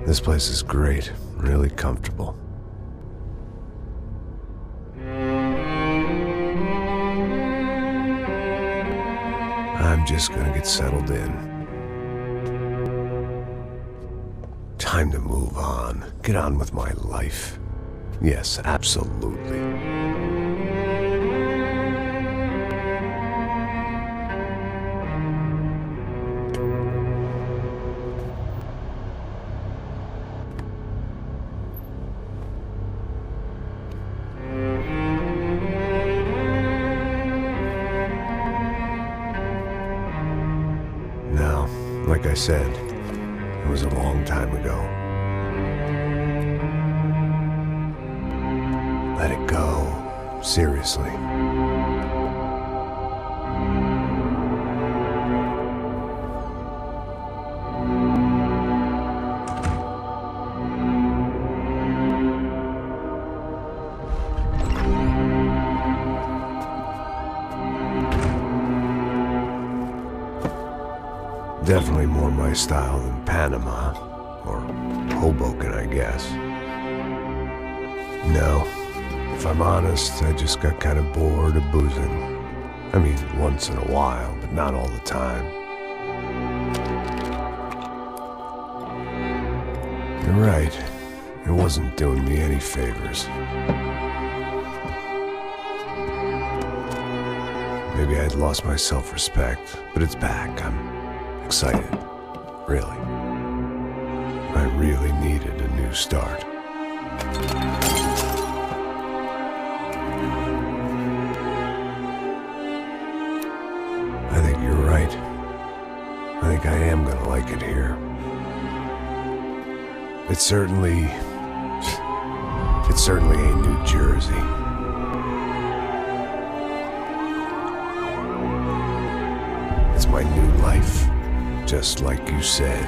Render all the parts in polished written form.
This place is great, really comfortable. I'm just gonna get settled in. Time to move on. Get on with my life. Yes, absolutely. Now, like I said, it was a long time ago. Let it go. Seriously. Definitely more my style than Panama, or Hoboken, I guess. No, if I'm honest, I just got kind of bored of boozing. I mean, once in a while, but not all the time. You're right, it wasn't doing me any favors. Maybe I'd lost my self-respect, but it's back. I'm excited, really. I really needed a new start. I think you're right. I think I am gonna like it here. It certainly ain't New Jersey. It's my new life. Just like you said.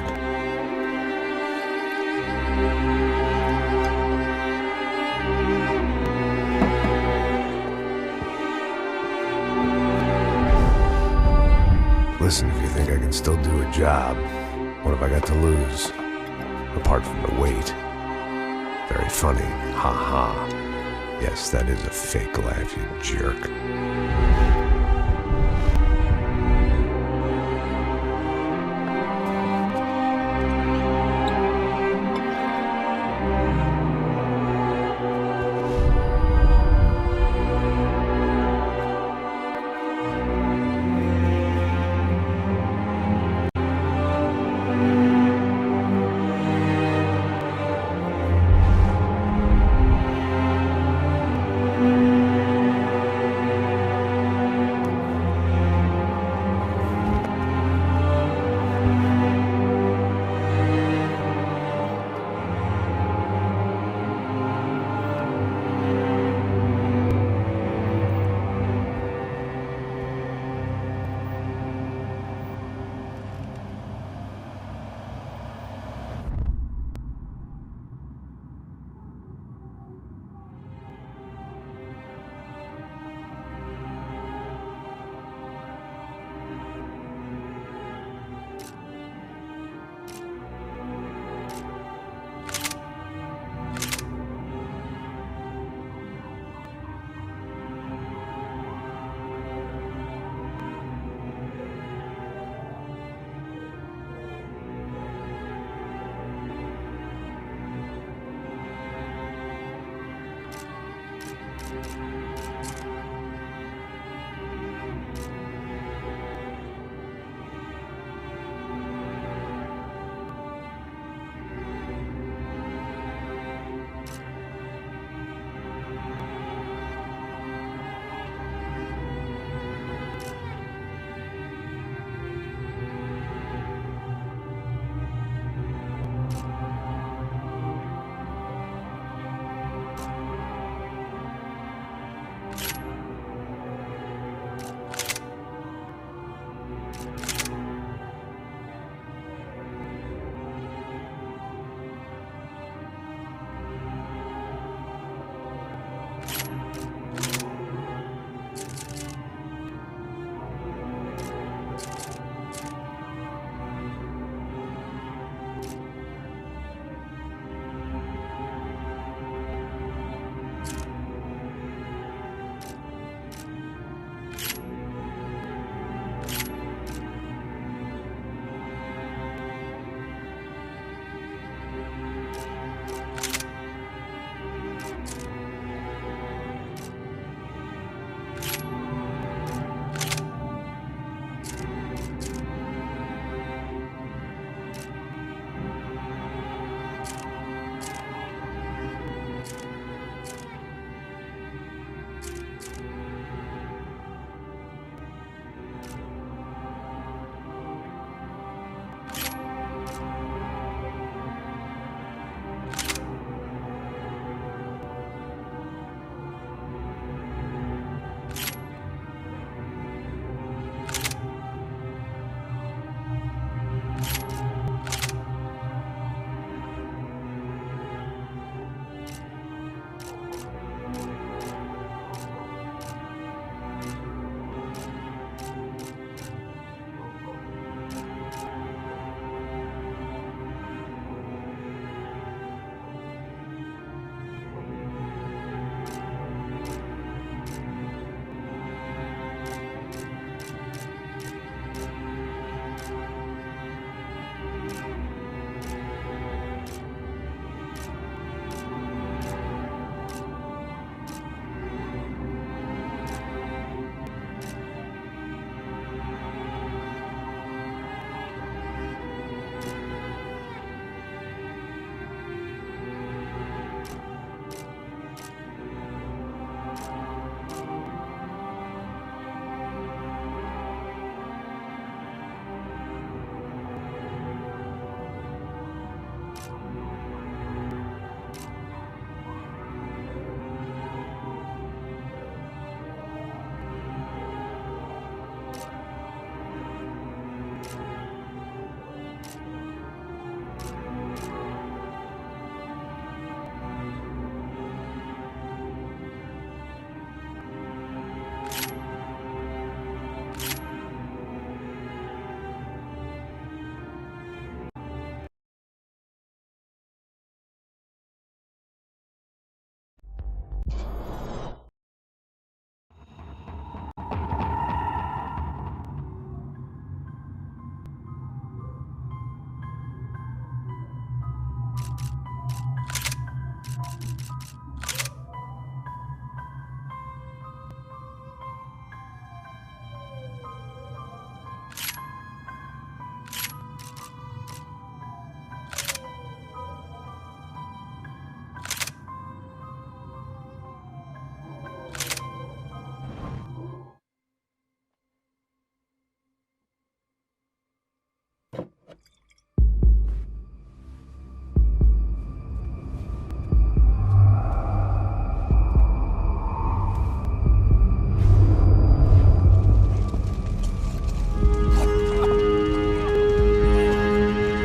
Listen, if you think I can still do a job, what have I got to lose? Apart from the weight. Very funny. Ha ha. Yes, that is a fake laugh, you jerk.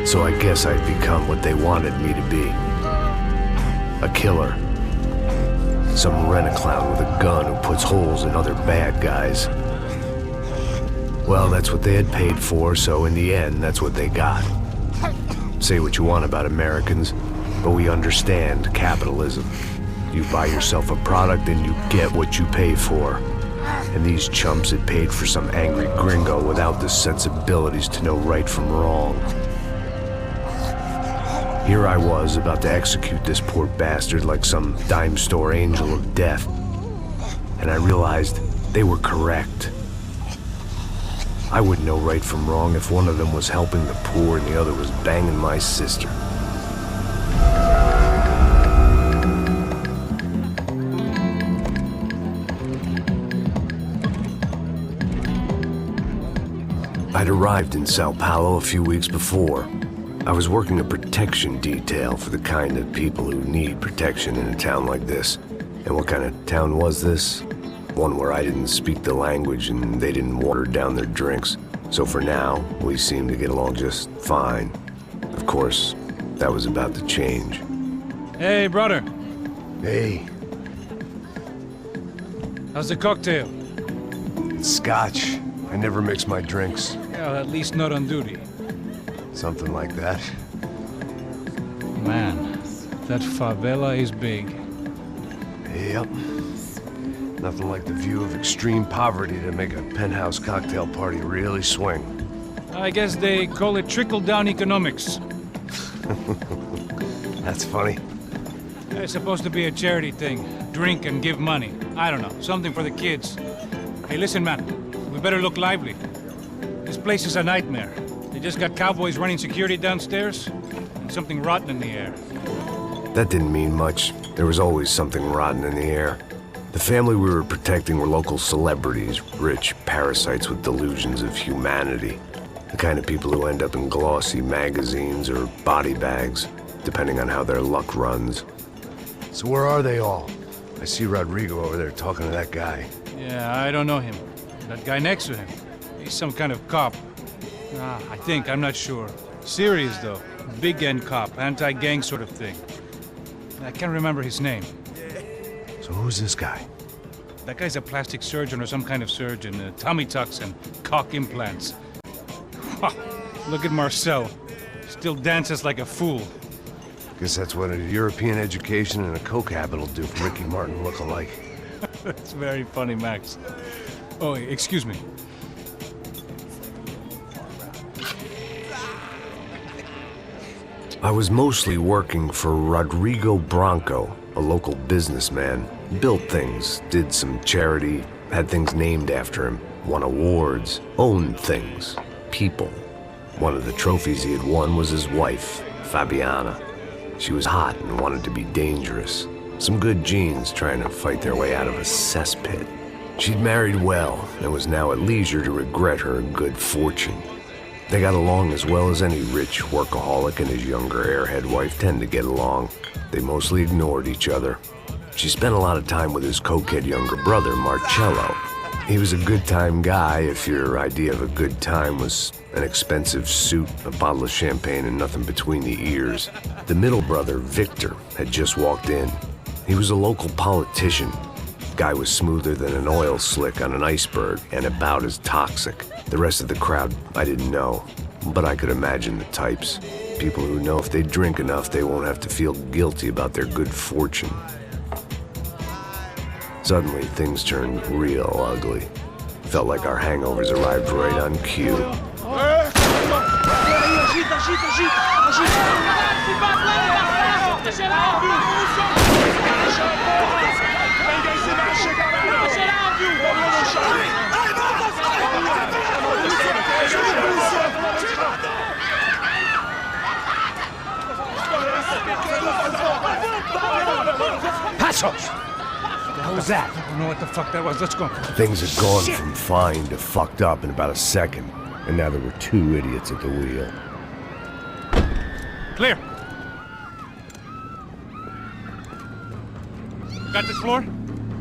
So I guess I'd become what they wanted me to be. A killer. Some rent-a-clown with a gun who puts holes in other bad guys. Well, that's what they had paid for, so in the end, that's what they got. Say what you want about Americans, but we understand capitalism. You buy yourself a product and you get what you pay for. And these chumps had paid for some angry gringo without the sensibilities to know right from wrong. Here I was, about to execute this poor bastard like some dime store angel of death. And I realized they were correct. I wouldn't know right from wrong if one of them was helping the poor and the other was banging my sister. I'd arrived in Sao Paulo a few weeks before. I was working a protection detail for the kind of people who need protection in a town like this. And what kind of town was this? One where I didn't speak the language and they didn't water down their drinks. So for now, we seemed to get along just fine. Of course, that was about to change. Hey, brother. Hey. How's the cocktail? It's scotch. I never mix my drinks. Yeah, at least not on duty. Something like that. Man, that favela is big. Yep. Nothing like the view of extreme poverty to make a penthouse cocktail party really swing. I guess they call it trickle-down economics. That's funny. It's supposed to be a charity thing. Drink and give money. I don't know, something for the kids. Hey, listen, man. We better look lively. This place is a nightmare. They just got cowboys running security downstairs, and something rotten in the air. That didn't mean much. There was always something rotten in the air. The family we were protecting were local celebrities, rich parasites with delusions of humanity. The kind of people who end up in glossy magazines or body bags, depending on how their luck runs. So where are they all? I see Rodrigo over there talking to that guy. Yeah, I don't know him. That guy next to him, he's some kind of cop. I think, I'm not sure. Serious, though. Big end cop, anti-gang sort of thing. I can't remember his name. So who's this guy? That guy's a plastic surgeon or some kind of surgeon. Tummy tucks and cock implants. Look at Marcel. Still dances like a fool. Guess that's what a European education and a coke habit will do for Ricky Martin look-alike. That's very funny, Max. Oh, excuse me. I was mostly working for Rodrigo Branco, a local businessman. Built things, did some charity, had things named after him, won awards, owned things, people. One of the trophies he had won was his wife, Fabiana. She was hot and wanted to be dangerous. Some good genes trying to fight their way out of a cesspit. She'd married well and was now at leisure to regret her good fortune. They got along as well as any rich workaholic and his younger airhead wife tend to get along. They mostly ignored each other. She spent a lot of time with his cokehead younger brother, Marcello. He was a good-time guy if your idea of a good time was an expensive suit, a bottle of champagne, and nothing between the ears. The middle brother, Victor, had just walked in. He was a local politician. Guy was smoother than an oil slick on an iceberg and about as toxic. The rest of the crowd, I didn't know, but I could imagine the types. People who know if they drink enough, they won't have to feel guilty about their good fortune. Suddenly, things turned real ugly. Felt like our hangovers arrived right on cue. Passos! What was that? I don't know what the fuck that was. Let's go. Things had gone from fine to fucked up in about a second, and now there were two idiots at the wheel. Clear. Got this floor?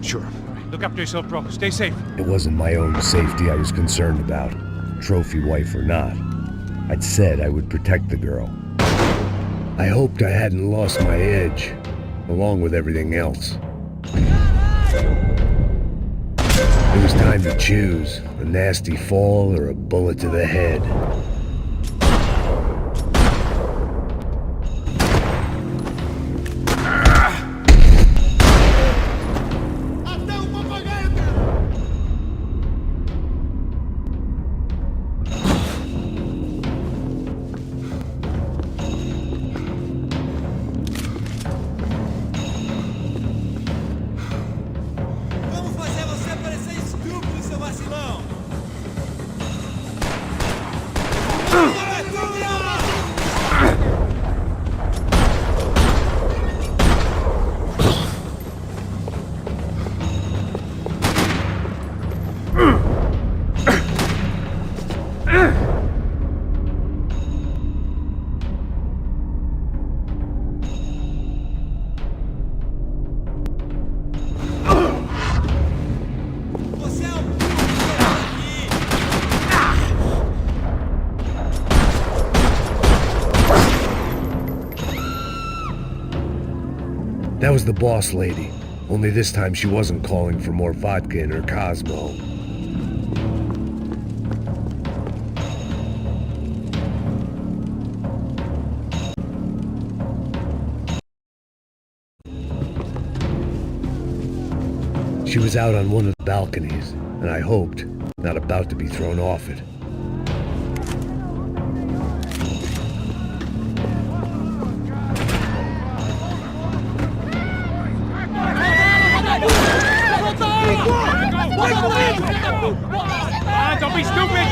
Sure. All right, look after yourself, bro. Stay safe. It wasn't my own safety I was concerned about, trophy wife or not. I'd said I would protect the girl. I hoped I hadn't lost my edge, along with everything else. It was time to choose, a nasty fall or a bullet to the head. That was the boss lady, only this time she wasn't calling for more vodka in her Cosmo. She was out on one of the balconies, and I hoped, not about to be thrown off it. Don't be stupid!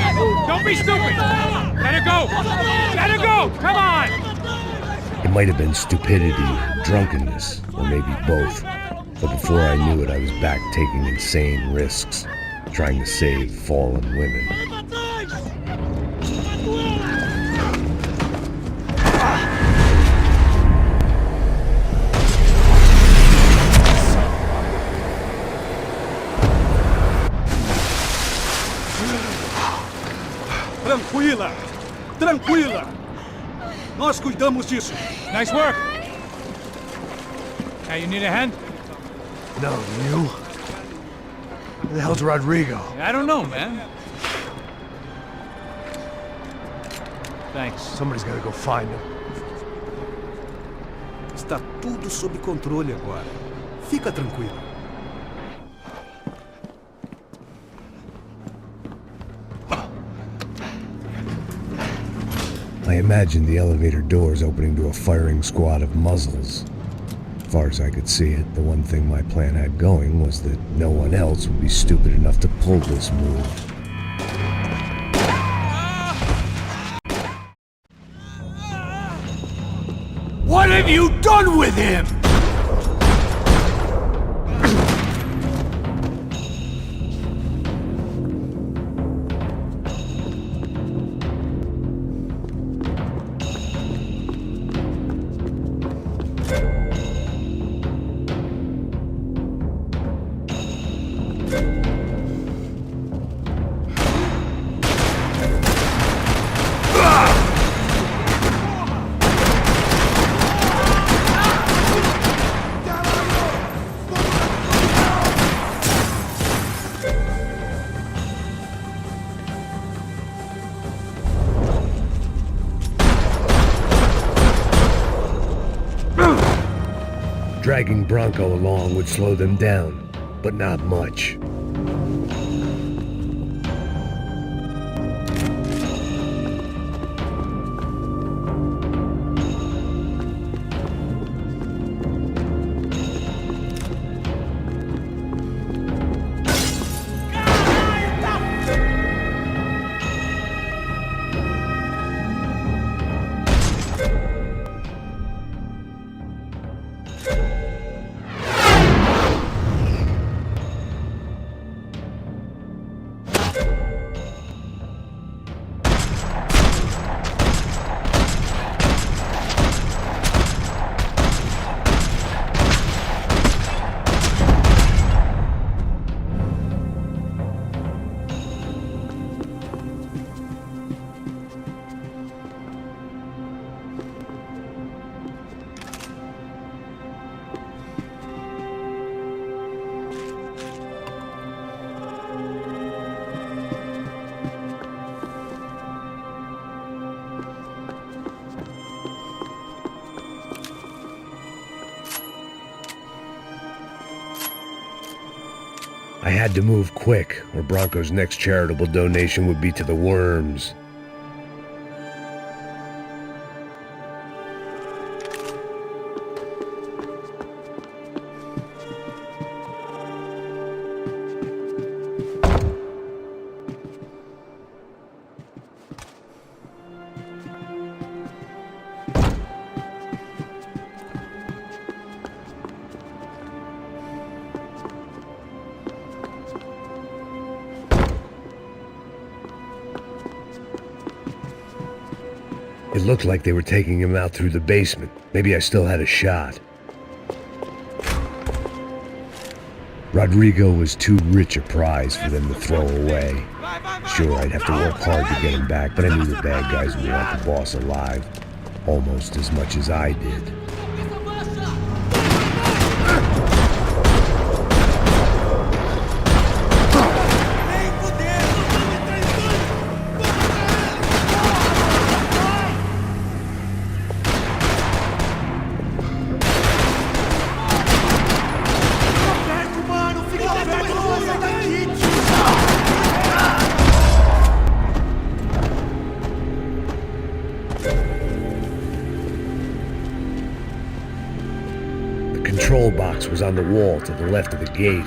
Don't be stupid! Let her go! Let her go! Come on! It might have been stupidity, drunkenness, or maybe both. But before I knew it, I was back taking insane risks, trying to save fallen women. Tranquila! Tranquila! Nós cuidamos disso. Nice work! Hey, you need a hand? No, you? Where the hell's Rodrigo? I don't know, man. Thanks. Somebody's gotta go find him. Está tudo sob controle agora. Fica tranquila. I imagined the elevator doors opening to a firing squad of muzzles. As far as I could see it, the one thing my plan had going was that no one else would be stupid enough to pull this move. What have you done with him? Dragging Bronco along would slow them down, but not much. I had to move quick, or Bronco's next charitable donation would be to the worms. It looked like they were taking him out through the basement. Maybe I still had a shot. Rodrigo was too rich a prize for them to throw away. Sure, I'd have to work hard to get him back, but I knew the bad guys would want the boss alive almost as much as I did. The control box was on the wall to the left of the gate.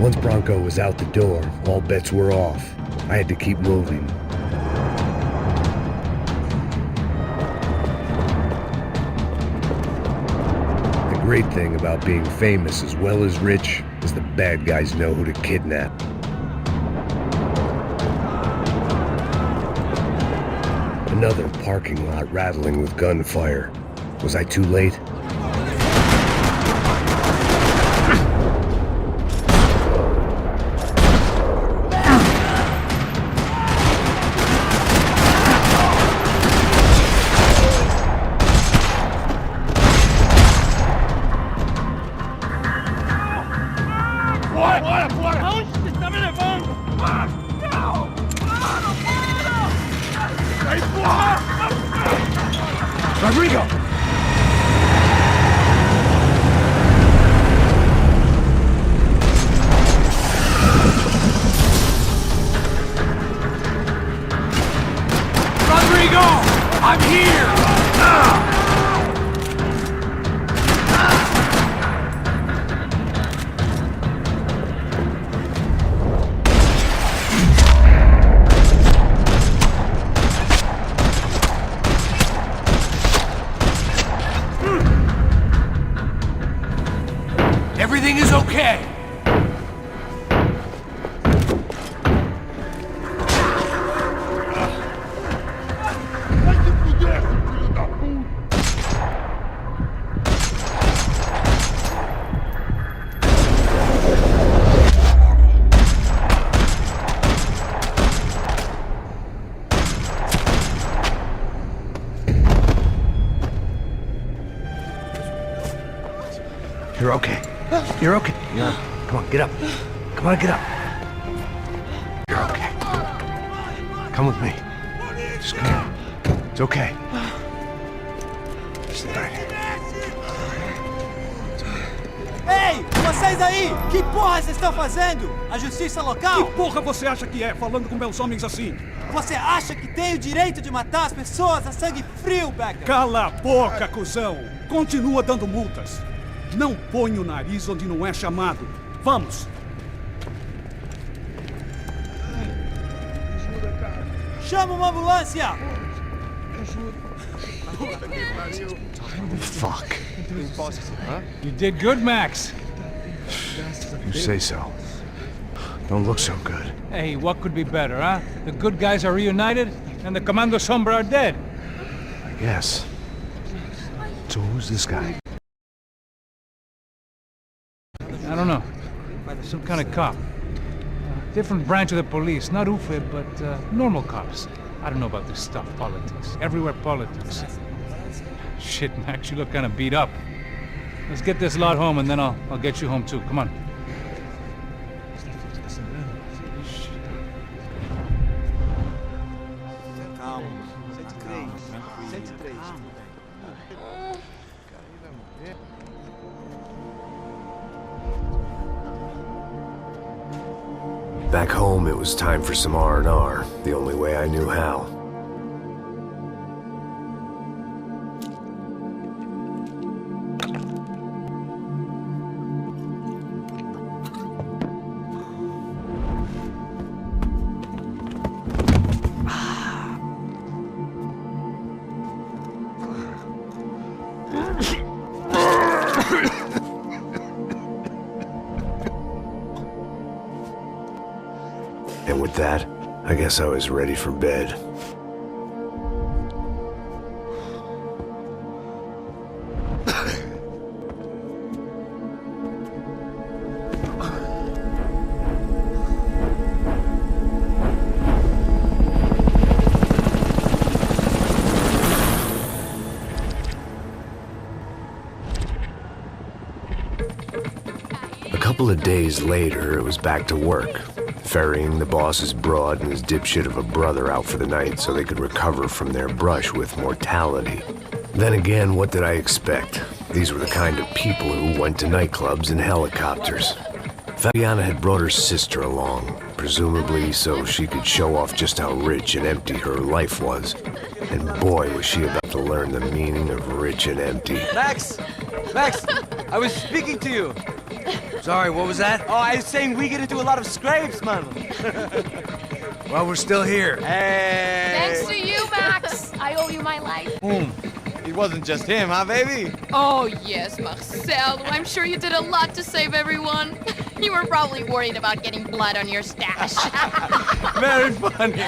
Once Bronco was out the door, all bets were off. I had to keep moving. The great thing about being famous as well as rich is the bad guys know who to kidnap. Another parking lot rattling with gunfire. Was I too late? Rodrigo! Rodrigo! I'm here! Everything is okay. You're okay. You're okay. Yeah. Come on, get up. Come on, get up. You're okay. Come with me. Just come on. It's okay. Just right here. Ei, vocês aí! Que porra vocês estão fazendo? A justiça local? Que porra você acha que é, falando com meus homens assim? Você acha que tem o direito de matar as pessoas a sangue frio, Becker? Cala a boca, cuzão! Continua dando multas. Não põe o nariz onde não é chamado. Vamos! Chama uma ambulância! Fuck. You did good, Max. You say so. Don't look so good. Hey, what could be better, huh? The good guys are reunited, and the Commando Sombra are dead. I guess. So who's this guy? I don't know. Some kind of cop. Different branch of the police. Not UFE, but normal cops. I don't know about this stuff, politics. Everywhere politics. Shit, Max, you look kind of beat up. Let's get this lot home, and then I'll get you home too. Come on. Back home, it was time for some R&R, the only way I knew how. And with that, I guess I was ready for bed. A couple of days later, it was back to work. Ferrying the boss's broad and his dipshit of a brother out for the night so they could recover from their brush with mortality. Then again, what did I expect? These were the kind of people who went to nightclubs in helicopters. Fabiana had brought her sister along, presumably so she could show off just how rich and empty her life was. And boy, was she about to learn the meaning of rich and empty. Max! Max! I was speaking to you! Sorry, what was that? Oh, I was saying we get into a lot of scrapes, man. Well, we're still here. Hey! Thanks to you, Max. I owe you my life. Whom? It wasn't just him, huh, baby? Oh, yes, Marcel. I'm sure you did a lot to save everyone. You were probably worried about getting blood on your stash. Very funny.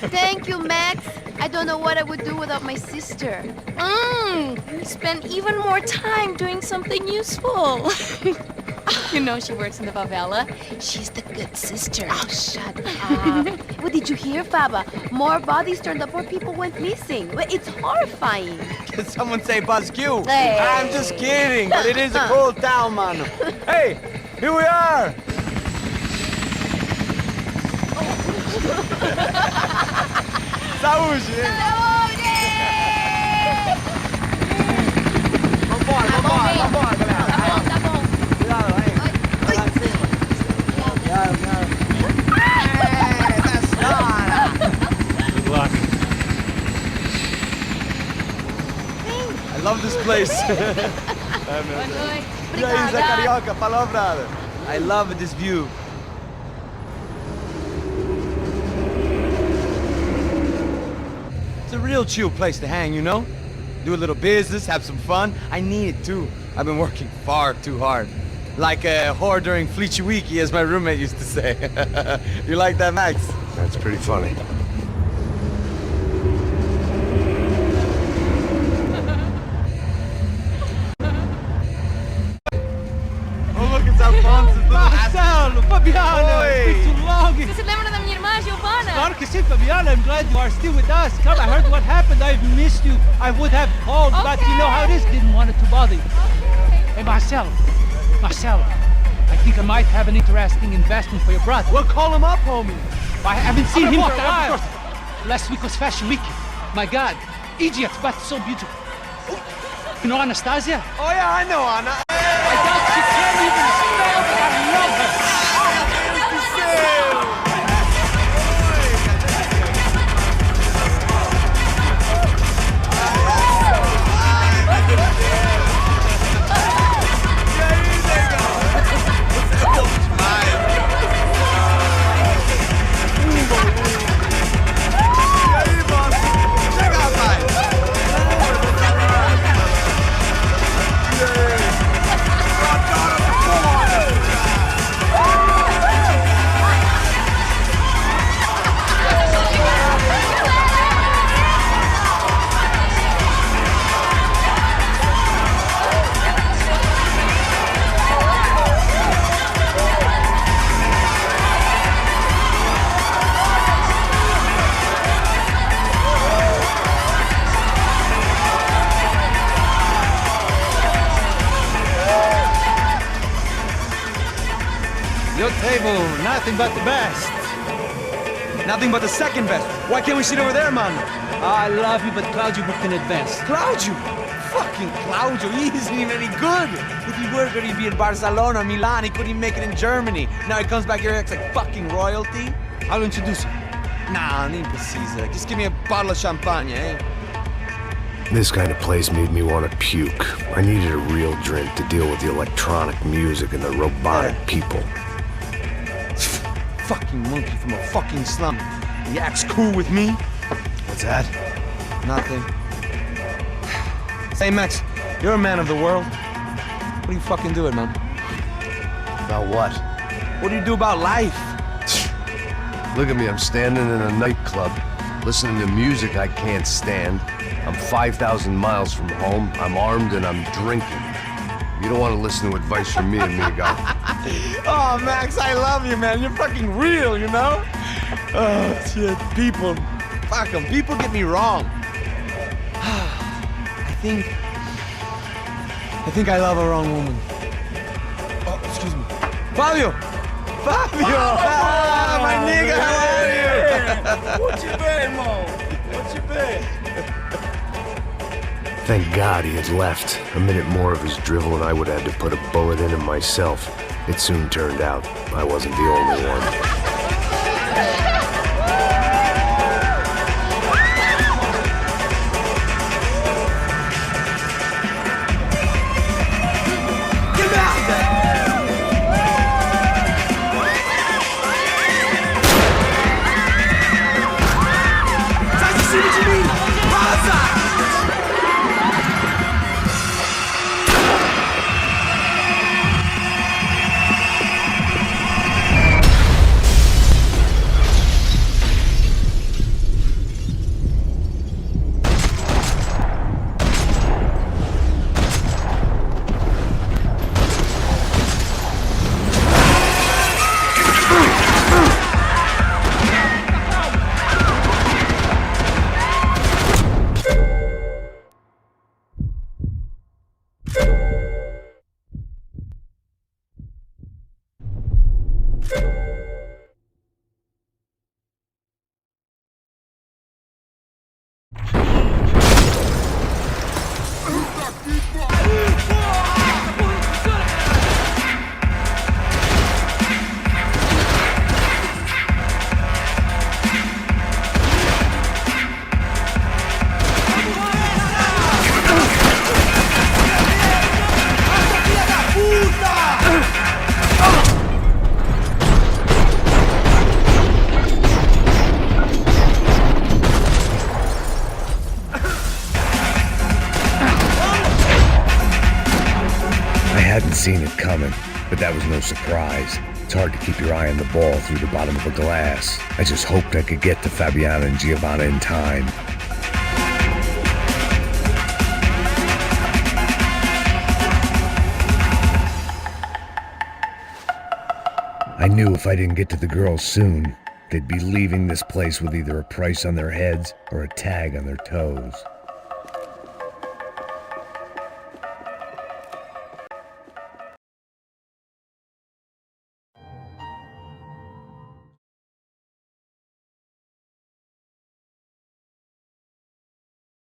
Thank you, Max. I don't know what I would do without my sister. Spend even more time doing something useful. You know she works in the favela. She's the good sister. Oh, shut up. What did you hear, Faba? More bodies turned up, more people went missing. It's horrifying. Can someone say Buzz Q? Hey. I'm just kidding, but it is a cool town, man. Hey, here we are. Saúde! Vambora, galera. Tá bom. Cuidado, hein? Vai lá em cima. Cuidado. That's not. Good luck. I love this place. E aí, Zé Carioca, palavra. I love this view. It's a real chill place to hang, you know? Do a little business, have some fun. I need it too. I've been working far too hard. Like a whore during Fleechy Weeky, as my roommate used to say. You like that, Max? That's pretty funny. Oh, look, it's Alfonso's little Marcelo, Fabiana, Oi. it's been too long. Você se lembra da minha irmã, Giovanna? Claro que sim, Fabiana. I'm glad you are still with us. Come, I heard what happened. I've missed you. I would have called, but you know how it is. Didn't want it to bother you. Hey, Marcelo, I think I might have an interesting investment for your brother. Well, call him up, homie. I haven't seen him for a while. Last week was Fashion Week. My God, idiot, but so beautiful. You know Anastasia? Oh, yeah, I know, Anna. I doubt she can't even spell, but I love her. nothing but the best. Nothing but the second best. Why can't we sit over there, man? I love you, but Claudio booked in advance. Claudio? Fucking Claudio, he isn't even any good. If he were good, he'd be in Barcelona, Milan. He couldn't even make it in Germany. Now he comes back here, acts like fucking royalty. I'll introduce you. Nah, nem precisa. Just give me a bottle of champagne, eh? This kind of place made me want to puke. I needed a real drink to deal with the electronic music and the robotic people. Fucking monkey from a fucking slum. He acts cool with me. What's that? Nothing. Say, Max, you're a man of the world. What do you fucking do it, man? About what? What do you do about life? Look at me, I'm standing in a nightclub, listening to music I can't stand. I'm 5,000 miles from home, I'm armed and I'm drinking. You don't want to listen to advice from me, amigo. Oh, Max, I love you, man. You're fucking real, you know? Oh, shit. People. Fuck them. People get me wrong. I think I love a wrong woman. Oh, excuse me. Fabio! Fabio! Ah, my nigga, how are you? What you been, Mo? What you been? Thank God he had left. A minute more of his drivel and I would have had to put a bullet in him myself. It soon turned out I wasn't the only one. Seen it coming, but that was no surprise. It's hard to keep your eye on the ball through the bottom of a glass. I just hoped I could get to Fabiana and Giovanna in time. I knew if I didn't get to the girls soon, they'd be leaving this place with either a price on their heads or a tag on their toes.